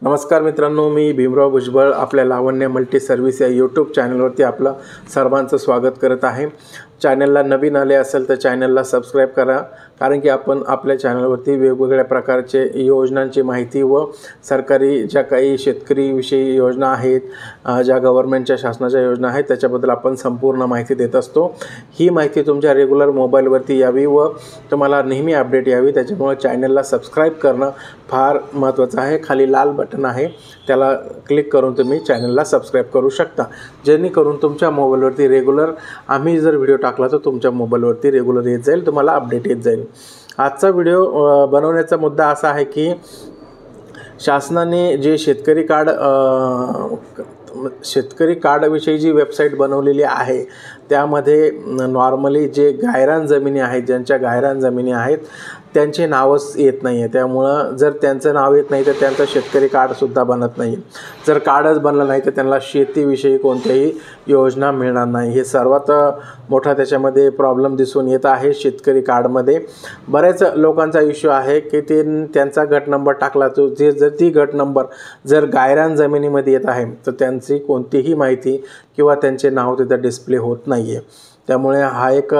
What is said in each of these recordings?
नमस्कार मित्रांनो, मी भीमराव भुजबळ आपल्या लावण्य मल्टी सर्व्हिस या यूट्यूब चॅनलवरती आपलं सर्वांचं स्वागत करत आहे। चॅनलला नवीन आले असेल तर चॅनलला सबस्क्राईब करा, कारण की आपण आपल्या चॅनलवरती वेगवेगळ्या प्रकारचे योजनांची माहिती व सरकारी ज्या काही शेतकरीविषयी योजना आहेत, ज्या गव्हर्नमेंटच्या शासनाच्या योजना आहेत त्याच्याबद्दल आपण संपूर्ण माहिती देत असतो। ही माहिती तुमच्या रेग्युलर मोबाईलवरती यावी व तुम्हाला नेहमी अपडेट यावी, त्याच्यामुळे चॅनलला सबस्क्राईब करणं फार महत्त्वाचं आहे। खाली लाल बटन आहे, त्याला क्लिक करून तुम्ही चॅनलला सबस्क्राईब करू शकता, जेणेकरून तुमच्या मोबाईलवरती रेग्युलर आम्ही जर व्हिडिओ टाकला तर तुमच्या मोबाईलवरती रेग्युलर येत जाईल, तुम्हाला अपडेट येत जाईल। आजचा व्हिडिओ बनवण्याचा मुद्दा असा आहे की शासनाने जे शेतकरी कार्डविषयी जी वेबसाईट बनवलेली आहे त्यामध्ये नॉर्मली जे गायरान जमिनी आहेत, ज्यांच्या गायरान जमिनी आहेत त्यांचे नावच येत नाही आहे। त्यामुळं जर त्यांचं नाव येत नाही तर त्यांचं शेतकरी कार्डसुद्धा बनत नाही। जर कार्डच बनलं नाही तर त्यांना शेतीविषयी कोणत्याही योजना मिळणार नाही। हे सर्वात मोठा त्याच्यामध्ये प्रॉब्लेम दिसून येत आहे। शेतकरी कार्डमध्ये बऱ्याच लोकांचा इश्यू आहे की त्यांचा गट नंबर टाकला तो जर ती गट नंबर जर गायरान जमिनीमध्ये येत आहे तर त्यांची कोणतीही माहिती किंवा त्यांचे नाव तिथं डिस्प्ले होत नाही आहे। त्यामुळे हा एक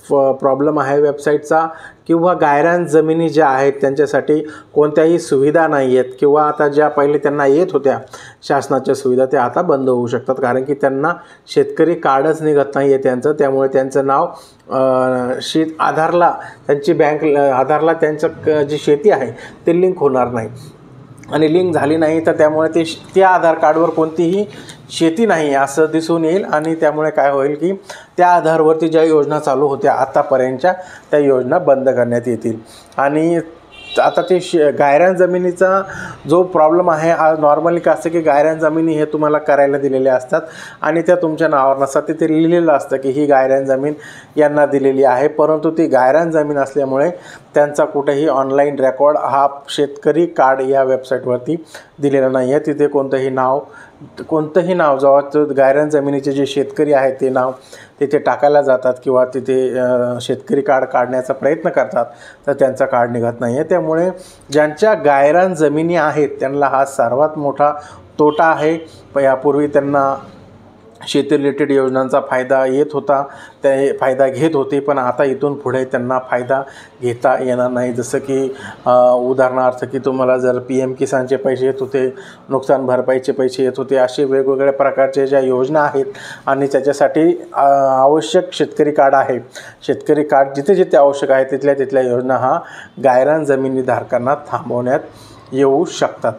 प्रॉब्लेम आहे वेबसाईटचा, किंवा गायरान जमिनी ज्या आहेत त्यांच्यासाठी कोणत्याही सुविधा नाही आहेत, किंवा आता ज्या पहिले त्यांना येत होत्या शासनाच्या सुविधा त्या आता बंद होऊ शकतात, कारण की त्यांना शेतकरी कार्डच निघत नाही आहे त्यांचं। त्यामुळे त्यांचं नाव आधारला त्यांची बँक आधारला त्यांचं जी शेती आहे ते लिंक होणार नाही, आणि लिंक झाली नाही तर त्यामुळे त्या आधार कार्डवर कोणतीही शेती नाही असं दिसून येईल, आणि त्यामुळे काय होईल की त्या आधारवरती ज्या योजना चालू होत्या आतापर्यंतच्या त्या योजना बंद करण्यात येतील। आणि आता ते गायरान जमिनीचा जो प्रॉब्लेम आहे, नॉर्मली कसं असतं की गायरान जमिनी हे तुम्हाला करायला दिलेले असतात आणि त्या तुमच्या नावावर नसतात, तिथे लिहिलेलं असतं की ही गायरान जमीन यांना दिलेली आहे, परंतु ती गायरान जमीन असल्यामुळे त्यांचा कुठेही ऑनलाईन रेकॉर्ड हा शेतकरी कार्ड या वेबसाईटवरती दिलेला नाही आहे। तिथे कोणतंही नाव जेव्हा तो गायरान जमिनीचे जे शेतकरी आहेत ते नाव तिथे टाकायला जातात किंवा तिथे शेतकरी कार्ड काढण्याचा प्रयत्न करतात तर त्यांचा कार्ड निघत नाही आहे। त्यामुळे ज्यांच्या गायरान जमिनी आहेत त्यांना हा सर्वात मोठा तोटा आहे। यापूर्वी त्यांना शेती रिलेटेड योजनांचा फायदा येत होता, ते फायदा घेत होते, पण आता इथून पुढे त्यांना फायदा घेता येणार नाही। जसं की उदाहरणार्थ की तुम्हाला जर PM किसानचे पैसे येत होते, नुकसान भरपाईचे पैसे येत होते, असे वेगवेगळ्या प्रकारचे ज्या योजना आहेत आणि त्याच्यासाठी आवश्यक शेतकरी कार्ड आहे, शेतकरी कार्ड जिथे जिथे आवश्यक आहे तिथल्या योजना हा गायरान जमिनी धारकांना थांबवण्यात येऊ शकतात,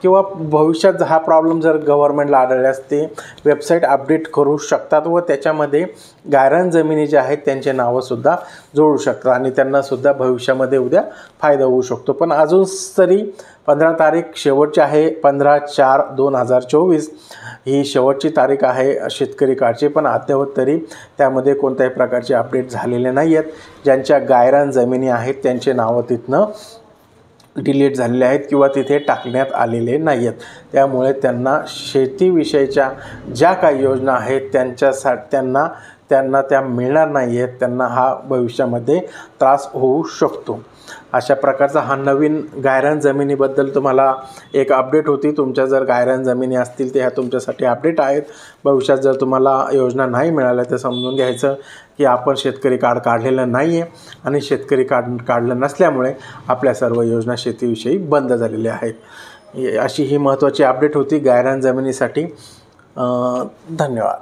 किंवा भविष्यात हा प्रॉब्लेम जर गव्हर्नमेंटला आढळल्यास ते वेबसाईट अपडेट करू शकतात व त्याच्यामध्ये गायरान जमिनी ज्या आहेत त्यांचे नावंसुद्धा जोडू शकतात आणि त्यांनासुद्धा भविष्यामध्ये उद्या फायदा होऊ शकतो। पण अजून तरी 15 तारीख शेवटची आहे, 15/4/2024 ही शेवटची तारीख आहे शेतकरी कार्डची, पण अद्यावत तरी त्यामध्ये कोणत्याही प्रकारचे अपडेट झालेले नाही आहेत। ज्यांच्या गायरान जमिनी आहेत त्यांचे नावं तिथनं डिलीट झालेले आहेत किंवा तिथे टाकण्यात आलेले नाही आहेत। त्यामुळे त्यांना शेतीविषयीच्या ज्या काही योजना आहेत त्यांना त्या मिळणार नाही आहेत, त्यांना हा भविष्यामध्ये त्रास होऊ शकतो। अशा प्रकारचा हा नवीन गायरान जमिनीबद्दल तुम्हाला एक अपडेट होती। तुमच्या जर गायरान जमिनी असतील तर ह्या तुमच्यासाठी अपडेट आहेत। भविष्यात जर तुम्हाला योजना नाही मिळाल्या तर समजून घ्यायचं की आपण शेतकरी कार्ड काढलेलं नाही आहे, आणि शेतकरी कार्ड काढलं नसल्यामुळे आपल्या सर्व योजना शेतीविषयी बंद झालेल्या आहेत। अशी ही महत्त्वाची अपडेट होती गायरान जमिनीसाठी। धन्यवाद।